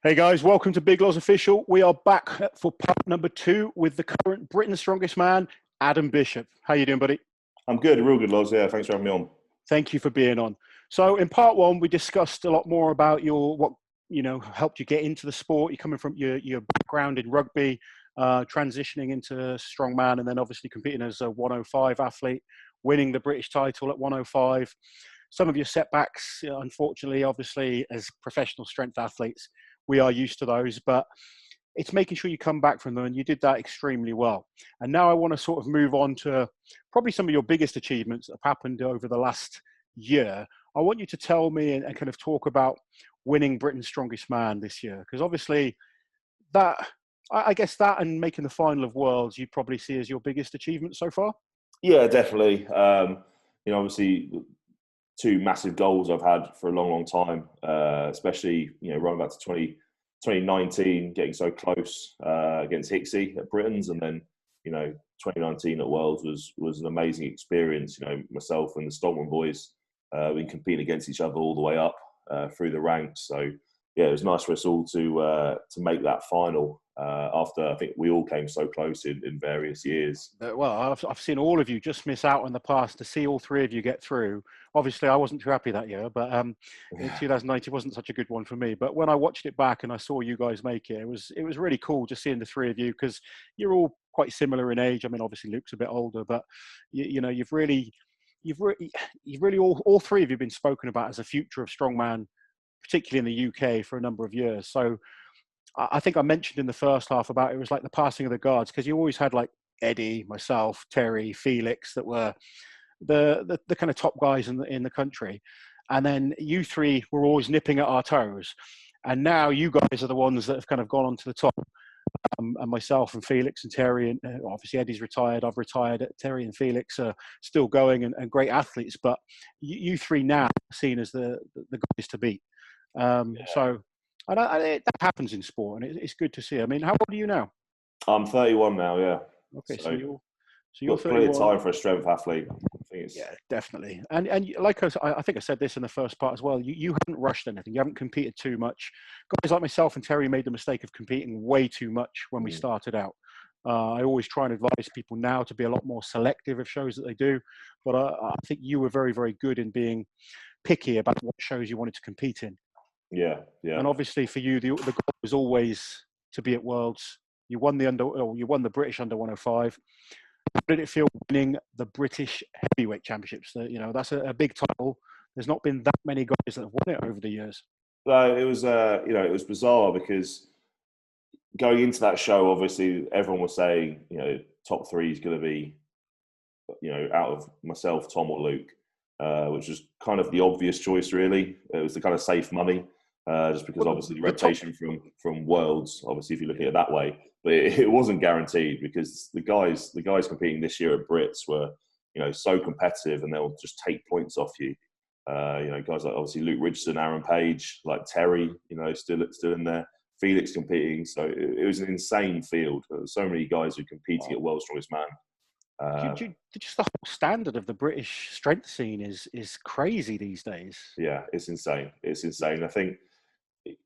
Hey guys, welcome to Big Loz Official. We are back for part number 2 with the current Britain's strongest man, Adam Bishop. How you doing, buddy? I'm good, real good, Loz. Yeah, thanks for having me on. Thank you for being on. So in part 1, we discussed a lot more about what helped you get into the sport. You're coming from your background in rugby, transitioning into strongman, and then obviously competing as a 105 athlete, winning the British title at 105. Some of your setbacks, unfortunately, obviously, as professional strength athletes, we are used to those, but it's making sure you come back from them, and you did that extremely well. And now I want to sort of move on to probably some of your biggest achievements that have happened over the last year. I want you to tell me and kind of talk about winning Britain's Strongest Man this year, because obviously that, I guess that and making the final of Worlds, you'd probably see as your biggest achievement so far. Yeah, definitely. Obviously, two massive goals I've had for a long, long time, especially, running back to 2019, getting so close against Hicksey at Britain's, and then, 2019 at Worlds was an amazing experience. Myself and the Strongman boys, been competing against each other all the way up through the ranks. So, yeah, it was nice for us all to make that final after I think we all came so close in various years. Well, I've seen all of you just miss out in the past. To see all three of you get through, obviously I wasn't too happy that year, but in 2019 wasn't such a good one for me. But when I watched it back and I saw you guys make it, it was really cool just seeing the three of you, because you're all quite similar in age. I mean, obviously Luke's a bit older, but you've really all three of you been spoken about as a future of strongman, particularly in the UK, for a number of years. So I think I mentioned in the first half about it was like the passing of the guards, because you always had like Eddie, myself, Terry, Felix, that were the kind of top guys in the country, and then you three were always nipping at our toes, and now you guys are the ones that have kind of gone on to the top. And myself and Felix and Terry, and obviously Eddie's retired, I've retired. Terry and Felix are still going and great athletes, but you three now are seen as the guys to beat. So. That happens in sport, and it's good to see. I mean, how old are you now? I'm 31 now, yeah. Okay, so you're got plenty 31. of time for a strength athlete. Yeah, definitely. And like I think I said this in the first part as well. You haven't rushed anything. You haven't competed too much. Guys like myself and Terry made the mistake of competing way too much when we started out. I always try and advise people now to be a lot more selective of shows that they do. But I think you were very, very good in being picky about what shows you wanted to compete in. Yeah. And obviously for you, the goal was always to be at Worlds. You won the British under 105. How did it feel winning the British heavyweight championships? That's a big title. There's not been that many guys that have won it over the years. So it was bizarre because going into that show, obviously everyone was saying, top three is going to be, out of myself, Tom or Luke, which was kind of the obvious choice, really. It was the kind of safe money. Just because obviously the reputation from Worlds, obviously if you look at it that way, but it wasn't guaranteed, because the guys competing this year at Brits were, so competitive, and they'll just take points off you. Guys like obviously Luke Richardson, Aaron Page, like Terry, still in there, Felix competing. So it was an insane field. There were so many guys who competing at World's Strongest Man. Just the whole standard of the British strength scene is crazy these days. Yeah, it's insane. I think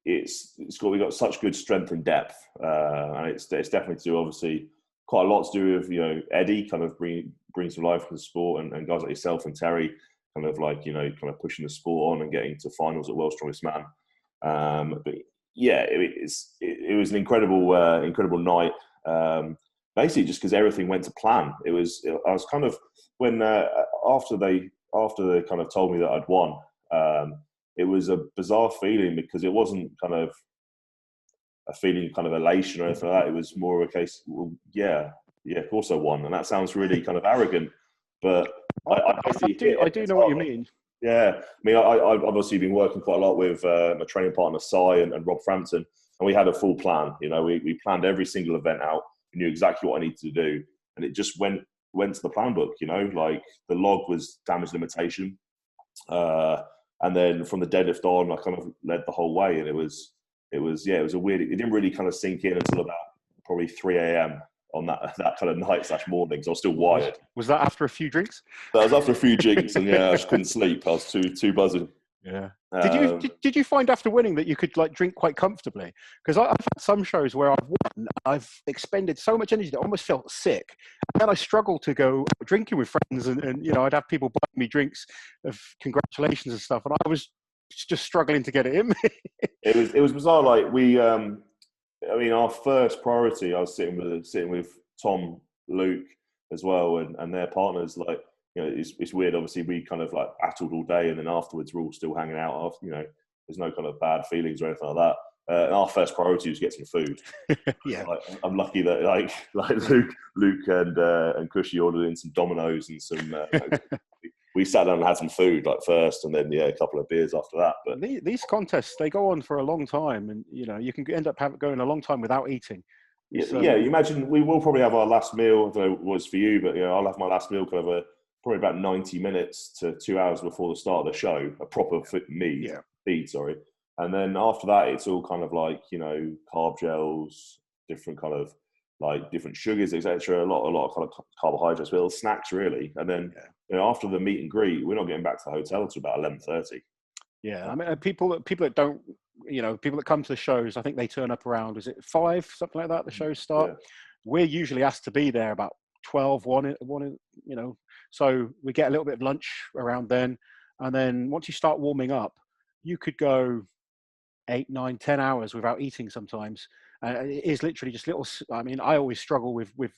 we've got such good strength and depth, and it's definitely to do, obviously, quite a lot to do with Eddie kind of bring some life to the sport, and guys like yourself and Terry kind of pushing the sport on and getting to finals at World's Strongest Man. But yeah, it was an incredible night. Basically, just because everything went to plan. I was kind of, when after they kind of told me that I'd won. It was a bizarre feeling, because it wasn't kind of a feeling kind of elation or anything like that. It was more of a case, well, yeah, of course I won. And that sounds really kind of arrogant, but I do know what you mean. Yeah. I mean, I've obviously been working quite a lot with my training partner, Cy and Rob Frampton, and we had a full plan. We planned every single event out. We knew exactly what I needed to do. And it just went to the plan book, like the log was damage limitation. And then from the deadlift on, I kind of led the whole way, and it was a weird. It didn't really kind of sink in until about probably 3 a.m. on that kind of night/morning, because I was still wired. Was that after a few drinks? That was after a few drinks, and yeah, I just couldn't sleep. I was too buzzing. Yeah. Did you Um, did you find after winning that you could like drink quite comfortably? Because I've had some shows where I've won, I've expended so much energy that I almost felt sick. And then I struggled to go drinking with friends, and you know I'd have people buy me drinks of congratulations and stuff, and I was just struggling to get it in me. it was bizarre. Like I mean, our first priority, I was sitting with Tom, Luke as well, and their partners. Like, you know, it's weird. Obviously, we kind of like battled all day, and then afterwards, we're all still hanging out. After, you know, there's no kind of bad feelings or anything like that. And our first priority was get some food. Yeah. Like, I'm lucky that like Luke and Cushy ordered in some Dominoes and some. We sat down and had some food like first, and then a couple of beers after that. But These contests, they go on for a long time, and you know you can end up going a long time without eating. yeah, you imagine we will probably have our last meal. I don't know what it's for you, but I'll have my last meal kind of probably about 90 minutes to 2 hours before the start of the show, a proper feed, sorry. And then after that, it's all kind of like, carb gels, different kind of like different sugars, etc. A lot of kind of carbohydrates, little snacks really. And then after the meet and greet, we're not getting back to the hotel until about 11:30. Yeah, I mean, people that don't, people that come to the shows, I think they turn up around, is it 5, something like that? The shows start. Yeah. We're usually asked to be there about 12, 1, so we get a little bit of lunch around then, and then once you start warming up, you could go 8, 9, 10 hours without eating sometimes. It is literally just little. I mean, I always struggle with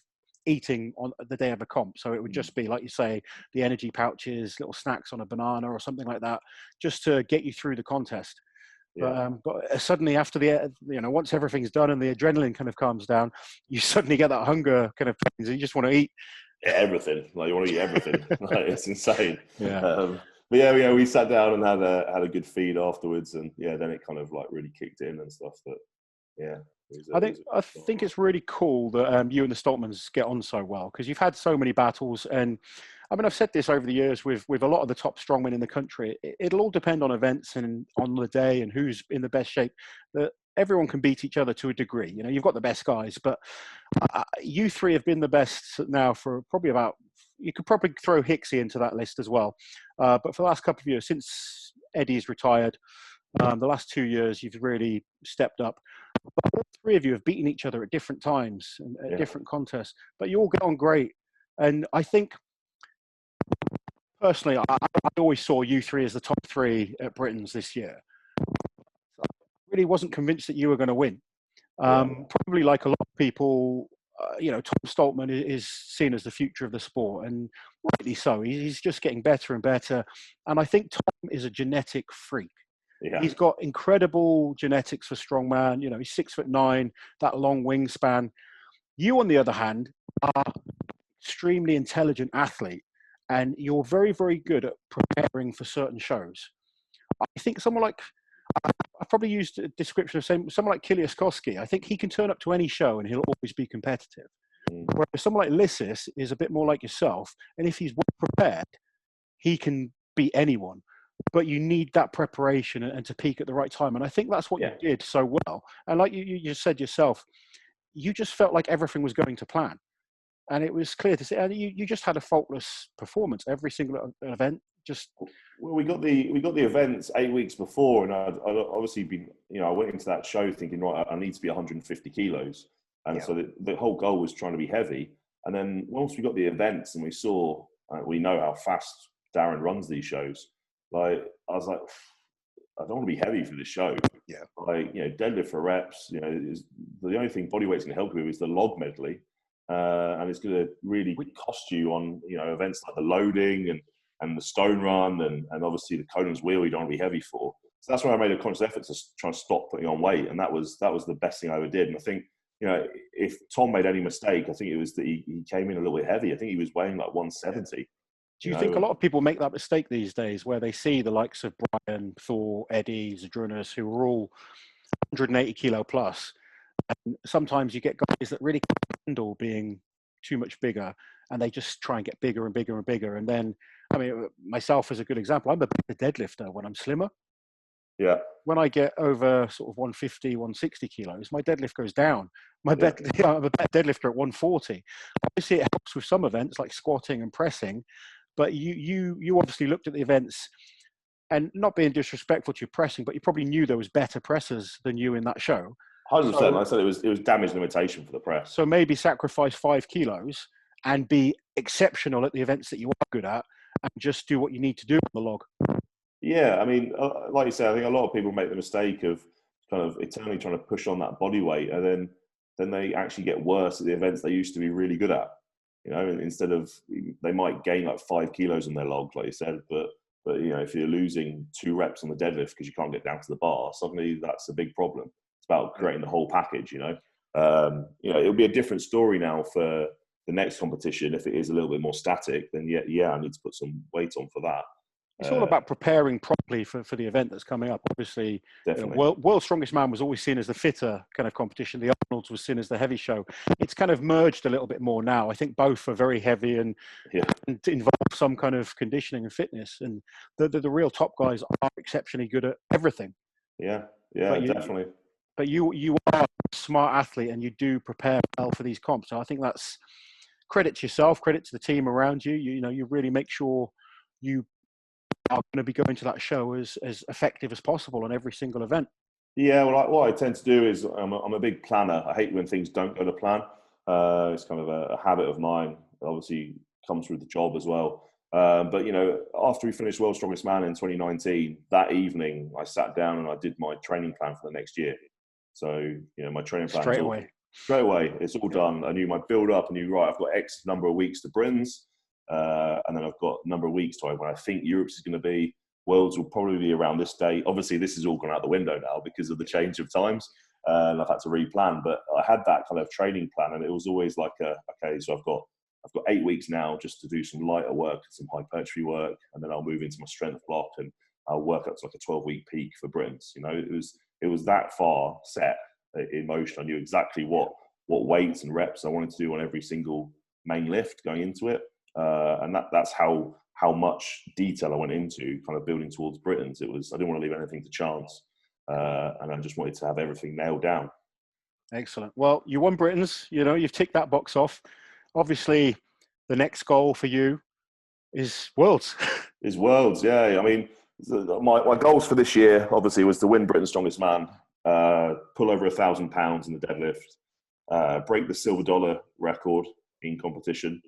eating on the day of a comp, so it would just be like you say, the energy pouches, little snacks on a banana or something like that, just to get you through the contest. Yeah. But suddenly after once everything's done and the adrenaline kind of calms down, you suddenly get that hunger kind of pains and you just want to eat. Everything. Like, you want to eat everything. Like, it's insane. Yeah. But we sat down and had a good feed afterwards, and then it kind of like really kicked in and stuff. But I think it's really cool that you and the Stoltmans get on so well, because you've had so many battles, and I mean I've said this over the years with a lot of the top strongmen in the country. It'll all depend on events and on the day and who's in the best shape. That everyone can beat each other to a degree. You've got the best guys, but you three have been the best now for probably about. You could probably throw Hicksy into that list as well, but for the last couple of years since Eddie's retired. The last 2 years, you've really stepped up. But all three of you have beaten each other at different times and at different contests, but you all get on great. And I think, personally, I always saw you three as the top 3 at Britain's this year. I really wasn't convinced that you were going to win. Probably like a lot of people, Tom Stoltman is seen as the future of the sport, and rightly so. He's just getting better and better. And I think Tom is a genetic freak. Yeah. He's got incredible genetics for strongman. He's 6'9", that long wingspan. You, on the other hand, are extremely intelligent athlete, and you're very, very good at preparing for certain shows. I think someone like, I've probably used a description of someone like Kilias Koski. I think he can turn up to any show and he'll always be competitive. Whereas someone like Lissis is a bit more like yourself, and if he's well prepared, he can beat anyone. But you need that preparation and to peak at the right time. And I think that's what you did so well. And like you just said yourself, you just felt like everything was going to plan. And it was clear to see, and you just had a faultless performance every single event. Well, we got the events 8 weeks before, and I'd obviously been, I went into that show thinking, right, I need to be 150 kilos. And so the whole goal was trying to be heavy. And then once we got the events and we saw, we know how fast Darren runs these shows. Like, I was like, I don't want to be heavy for this show. Yeah. Like, deadlift for reps, is the only thing bodyweight's going to help you with is the log medley. And it's going to really cost you on, events like the loading and the stone run and obviously the Conan's wheel you don't want to be heavy for. So that's why I made a conscious effort to try and stop putting on weight. And that was the best thing I ever did. And I think, if Tom made any mistake, I think it was that he came in a little bit heavy. I think he was weighing like 170. Do you think a lot of people make that mistake these days where they see the likes of Brian, Thor, Eddie, Zadrunas, who are all 180 kilo plus? And sometimes you get guys that really can't handle being too much bigger, and they just try and get bigger and bigger and bigger. And then, I mean, myself as a good example, I'm a better deadlifter when I'm slimmer. Yeah. When I get over sort of 150, 160 kilos, my deadlift goes down. I'm a better deadlifter at 140. Obviously, it helps with some events like squatting and pressing. But you obviously looked at the events and not being disrespectful to your pressing, but you probably knew there was better pressers than you in that show. 100%. So, Like I said, it was damage limitation for the press. so maybe sacrifice 5 kilos and be exceptional at the events that you are good at, and just do what you need to do on the log. Yeah, I mean, like you said, I think a lot of people make the mistake of kind of eternally trying to push on that body weight, and then they actually get worse at the events they used to be really good at. You know, instead of, they might gain like 5 kilos on their log, like you said, but you know, if you're losing 2 reps on the deadlift because you can't get down to the bar, suddenly that's a big problem. It's about creating the whole package. You know, it'll be a different story now for the next competition. If it is a little bit more static, then yeah, I need to put some weight on for that. It's all about preparing properly for the event that's coming up. Obviously, Definitely. World's Strongest Man was always seen as the fitter kind of competition. The Arnold's was seen as the heavy show. It's kind of merged a little bit more now. I think both are very heavy and involve some kind of conditioning and fitness. And the real top guys are exceptionally good at everything. Yeah, definitely. But you are a smart athlete, and you do prepare well for these comps. So I think that's credit to yourself, credit to the team around you. You know, you really make sure you are going to be going to that show as effective as possible on every single event. Yeah, well, what I tend to do is I'm a big planner. I hate when things don't go to plan. It's kind of a habit of mine. Obviously, comes through the job as well. But you know, after we finished World's Strongest Man in 2019, that evening I sat down and I did my training plan for the next year. So you know, my training plan straight away. It's all done. I knew my build up. I knew, right, I've got X number of weeks to Britain's. And then I've got a number of weeks to when I think Europe's is going to be. Worlds will probably be around this date. Obviously, this has all gone out the window now because of the change of times. And I've had to replan. But I had that kind of training plan, and it was always like, okay, so I've got 8 weeks now just to do some lighter work, some hypertrophy work, and then I'll move into my strength block, and I'll work up to like a 12-week peak for Britain's. You know, it was that far set in motion. I knew exactly what weights and reps I wanted to do on every single main lift going into it. And that's how much detail I went into kind of building towards Britain's. I didn't want to leave anything to chance, and I just wanted to have everything nailed down. Excellent. Well, you won Britain's. You know, you've ticked that box off. Obviously, the next goal for you is Worlds. Is Worlds, yeah. I mean, my goals for this year obviously was to win Britain's Strongest Man, pull over 1,000 pounds in the deadlift, break the silver dollar record in competition.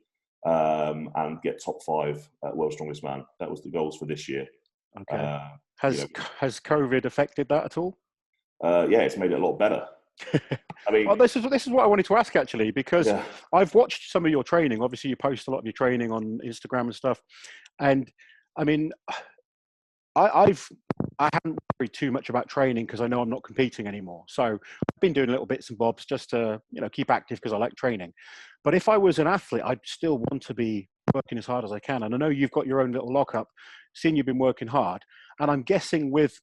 And get top 5 at World's Strongest Man. That was the goals for this year. Okay. Has COVID affected that at all? Yeah, it's made it a lot better. I mean, well, this is what I wanted to ask actually, because I've watched some of your training. Obviously, you post a lot of your training on Instagram and stuff, and I mean, I haven't worried too much about training because I know I'm not competing anymore. So I've been doing little bits and bobs just to, you know, keep active because I like training. But if I was an athlete, I'd still want to be working as hard as I can. And I know you've got your own little lockup, seeing you've been working hard. And I'm guessing with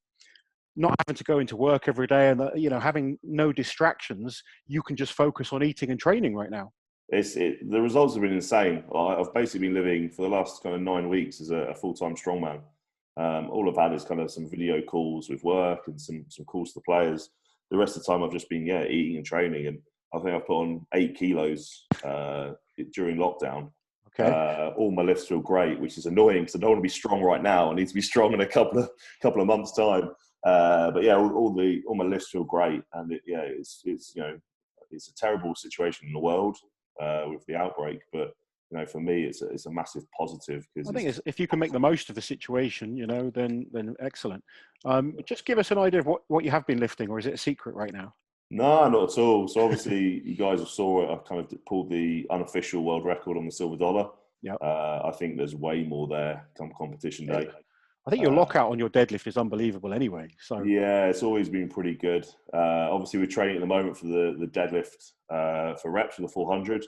not having to go into work every day and, you know, having no distractions, you can just focus on eating and training right now. The results have been insane. I've basically been living for the last kind of 9 weeks as a full-time strongman. All I've had is kind of some video calls with work and some calls to the players. The rest of the time I've just been eating and training, and I think I've put on 8 kilos during lockdown. Okay. All my lifts feel great, which is annoying because I don't want to be strong right now. I need to be strong in a couple of months' time. But yeah, all my lifts feel great, and it's you know, it's a terrible situation in the world with the outbreak, but you know, for me, it's a massive positive. Because I think if you can make the most of the situation, you know, then excellent. Just give us an idea of what you have been lifting, or is it a secret right now? No, not at all. So obviously, you guys have saw it. I've kind of pulled the unofficial world record on the silver dollar. Yeah. I think there's way more there come competition day. I think your lockout on your deadlift is unbelievable anyway. So yeah, it's always been pretty good. Obviously, we're training at the moment for the deadlift for reps for the 400.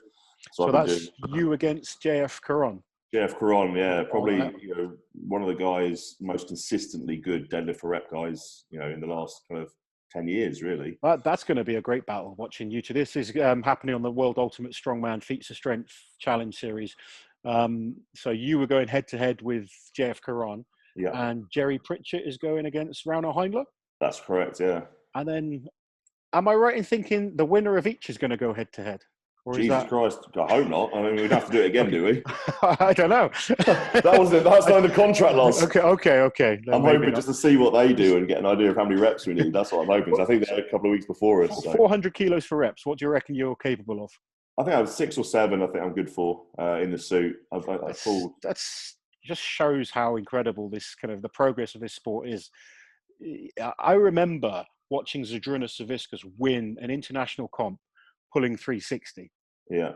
So that's you against JF Caron. JF Caron, yeah, probably you know, one of the guys most consistently good deadlift for rep guys, you know, in the last kind of 10 years, really. That's going to be a great battle watching you two. This is happening on the World Ultimate Strongman Feats of Strength Challenge Series. So you were going head to head with JF Caron, and Jerry Pritchett is going against Rauno Heindler. That's correct, yeah. And then, am I right in thinking the winner of each is going to go head to head? Or is Jesus that? Christ, I hope not. I mean, we'd have to do it again, Okay. do we? I don't know. That's not in the contract, Loss. Okay. Then I'm maybe hoping not. just to see what they do and get an idea of how many reps we need. That's what I'm hoping. So I think they're a couple of weeks before us. So 400 kilos for reps. What do you reckon you're capable of? I think I was 6 or 7. I think I'm good for in the suit. I pulled. That's just shows how incredible this kind of the progress of this sport is. I remember watching Zydrunas Savickas win an international comp, pulling 360, Yeah.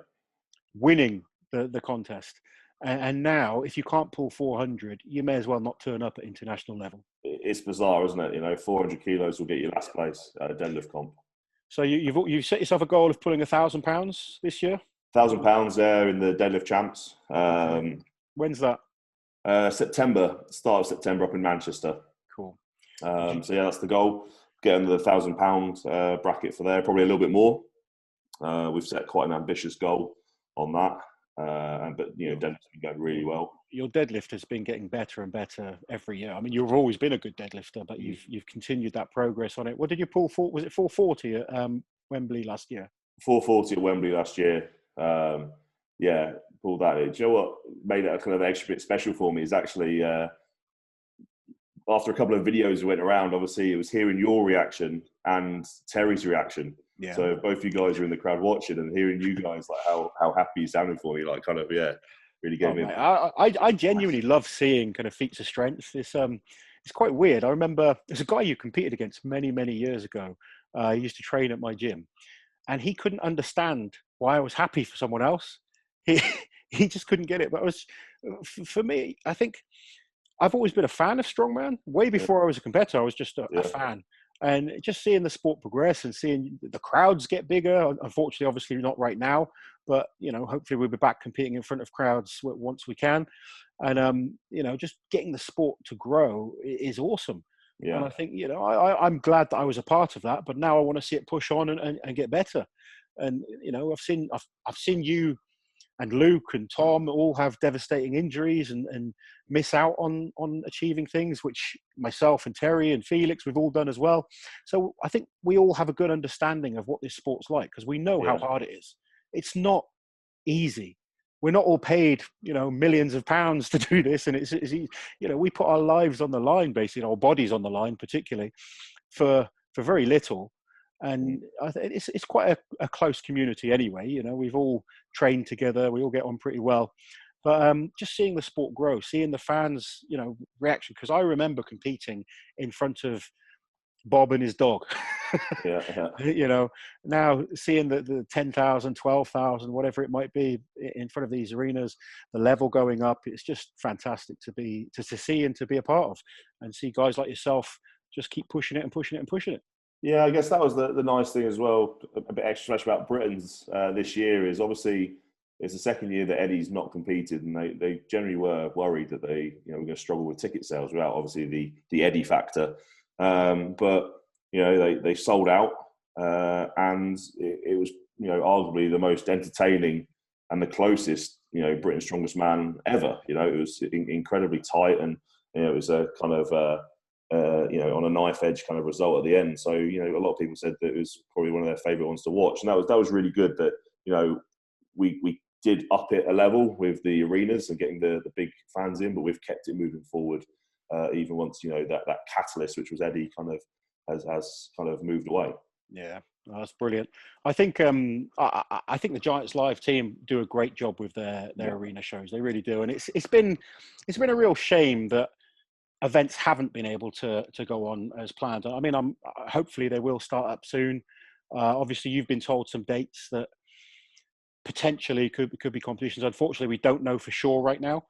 winning the contest. And now, if you can't pull 400, you may as well not turn up at international level. It's bizarre, isn't it? You know, 400 kilos will get you last place at a deadlift comp. So you've set yourself a goal of pulling £1,000 this year. £1,000 there in the deadlift champs. When's that? September, start of September up in Manchester. Cool. So yeah, that's the goal. Get under the £1,000 bracket for there, probably a little bit more. We've set quite an ambitious goal on that, but you know, deadlift's been going really well. Your deadlift has been getting better and better every year. I mean, you've always been a good deadlifter, but you've continued that progress on it. What did you pull for? Was it 440 at Wembley last year? 440 at Wembley last year. Yeah, pulled that. Do you know what made it a kind of extra bit special for me is actually after a couple of videos went around, obviously it was hearing your reaction and Terry's reaction. Yeah. So both you guys are in the crowd watching and hearing you guys like how happy you sounded for me, like kind of really gave me. I genuinely love seeing kind of feats of strength. It's quite weird. I remember there's a guy you competed against many years ago. He used to train at my gym, and he couldn't understand why I was happy for someone else. He just couldn't get it. But it was, for me, I think I've always been a fan of strongman. Way before I was a competitor, I was just a fan. And just seeing the sport progress and seeing the crowds get bigger, unfortunately, obviously not right now, but, you know, hopefully we'll be back competing in front of crowds once we can. And, you know, just getting the sport to grow is awesome. Yeah. And I think, you know, I'm glad that I was a part of that, but now I want to see it push on and get better. And, you know, I've seen you and Luke and Tom all have devastating injuries and miss out on achieving things, which myself and Terry and Felix, we've all done as well. So I think we all have a good understanding of what this sport's like, because we know how hard it is. It's not easy. We're not all paid, you know, millions of pounds to do this. And it's you know, we put our lives on the line, basically, our bodies on the line, particularly for very little. And it's quite a close community anyway. You know, we've all trained together. We all get on pretty well. But just seeing the sport grow, seeing the fans, you know, reaction. Because I remember competing in front of Bob and his dog. You know, now seeing the 10,000, 12,000, whatever it might be in front of these arenas, the level going up, it's just fantastic to see and to be a part of, and see guys like yourself just keep pushing it and pushing it and pushing it. Yeah, I guess that was the nice thing as well, a bit extra special about Britain's this year is obviously it's the second year that Eddie's not competed, and they generally were worried that they, you know, were going to struggle with ticket sales without obviously the Eddie factor. But, you know, they sold out, and it was, you know, arguably the most entertaining and the closest, you know, Britain's Strongest Man ever. You know, it was incredibly tight, and, you know, it was a kind of, you know, on a knife edge kind of result at the end. So, you know, a lot of people said that it was probably one of their favourite ones to watch. And that was really good that, you know, we did up it a level with the arenas and getting the big fans in, but we've kept it moving forward, even once, you know, that catalyst, which was Eddie, kind of has kind of moved away. Yeah, that's brilliant. I think I think the Giants Live team do a great job with their arena shows. They really do. And it's been a real shame that events haven't been able to go on as planned. I mean, hopefully they will start up soon. Obviously, you've been told some dates that potentially could be competitions. Unfortunately, we don't know for sure right now.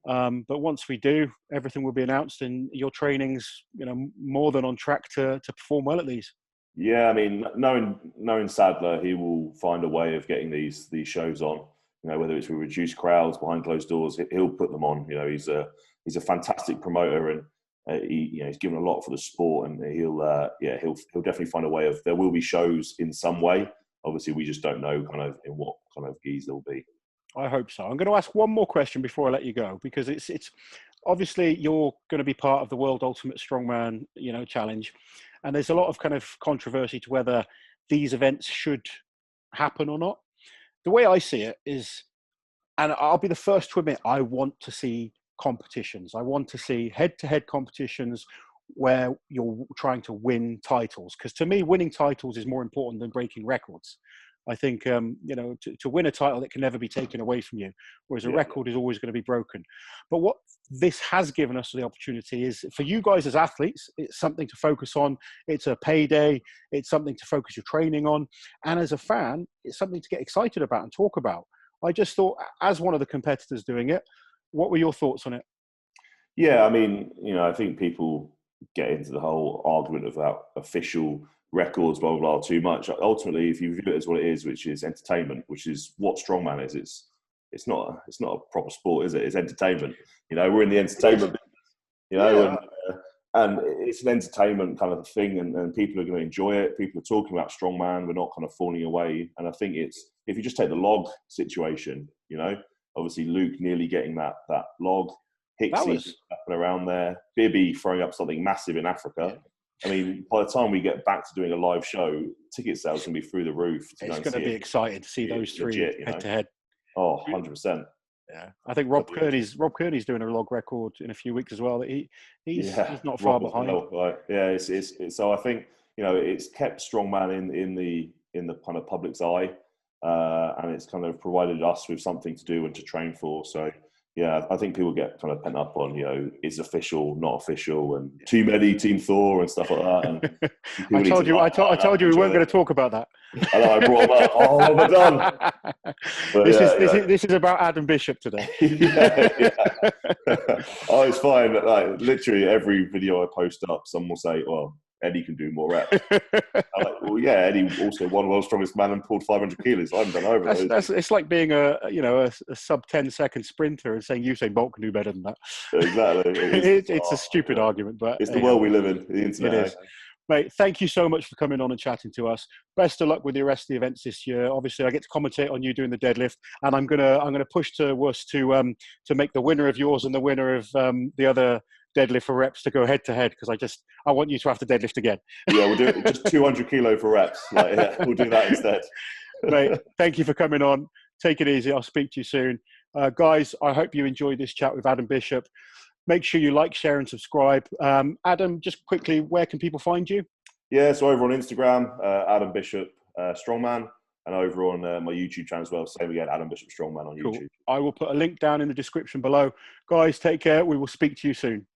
But once we do, everything will be announced, and your training's, you know, more than on track to perform well at these. Yeah, I mean, knowing Sadler, he will find a way of getting these shows on. You know, whether it's with reduced crowds behind closed doors, he'll put them on. You know, he's a fantastic promoter, and he's given a lot for the sport, and he'll definitely find a way of. There will be shows in some way. Obviously, we just don't know kind of in what kind of guise they'll be. I hope so. I'm going to ask one more question before I let you go, because it's obviously you're going to be part of the World Ultimate Strongman, you know, challenge, and there's a lot of kind of controversy to whether these events should happen or not. the way I see it is, and I'll be the first to admit, I want to see competitions. I want to see head-to-head competitions where you're trying to win titles. Because to me, winning titles is more important than breaking records. I think, to win a title, it can never be taken away from you, whereas a record is always going to be broken. But what this has given us the opportunity is, for you guys as athletes, it's something to focus on. It's a payday. It's something to focus your training on. And as a fan, it's something to get excited about and talk about. I just thought, as one of the competitors doing it, what were your thoughts on it? Yeah, I mean, I think people get into the whole argument about official records, blah, blah, blah, too much. Ultimately, if you view it as what it is, which is entertainment, which is what strongman is, it's not a proper sport, is it? It's entertainment. We're in the entertainment business, and it's an entertainment kind of a thing, and people are going to enjoy it. People are talking about strongman. We're not kind of falling away. And I think if you just take the log situation, obviously Luke nearly getting that log, Hixie up around there, Bibby throwing up something massive in Africa. Yeah. I mean, by the time we get back to doing a live show, ticket sales can be through the roof. It's going to be exciting to see those three head to head. Oh, 100%. Yeah, I think Rob Kearney's doing a log record in a few weeks as well. He's not far behind. Right. Yeah, it's so I think it's kept strongman in the kind of public's eye, and it's kind of provided us with something to do and to train for. So yeah, I think people get kind of pent up on is official, not official, and Team Eddie, Team Thor, and stuff like that. And I told you we weren't going to talk about that. I know, I brought him up. Oh, what have I done? But this is about Adam Bishop today. Oh, it's fine. Like, literally every video I post up, someone will say, "Well, Eddie can do more reps." I'm like, well, yeah, Eddie also one world's strongest man and pulled 500 kilos. I haven't done over those. It's like being a sub 10-second sprinter and saying Usain Bolt can do better than that. Exactly. It's a stupid argument, but it's the world we live in. The internet. It is. Mate, thank you so much for coming on and chatting to us. Best of luck with the rest of the events this year. Obviously, I get to commentate on you doing the deadlift, and I'm gonna push to Wuss to make the winner of yours and the winner of the other deadlift for reps to go head to head, because I want you to have to deadlift again. Yeah, we'll do it just 200 kilo for reps. We'll do that instead. Mate, thank you for coming on. Take it easy. I'll speak to you soon. Guys, I hope you enjoyed this chat with Adam Bishop. Make sure you like, share, and subscribe. Adam, just quickly, where can people find you? Yeah, so over on Instagram, Adam Bishop Strongman, and over on my YouTube channel as well. Same again, Adam Bishop Strongman on YouTube. I will put a link down in the description below. Guys, take care. We will speak to you soon.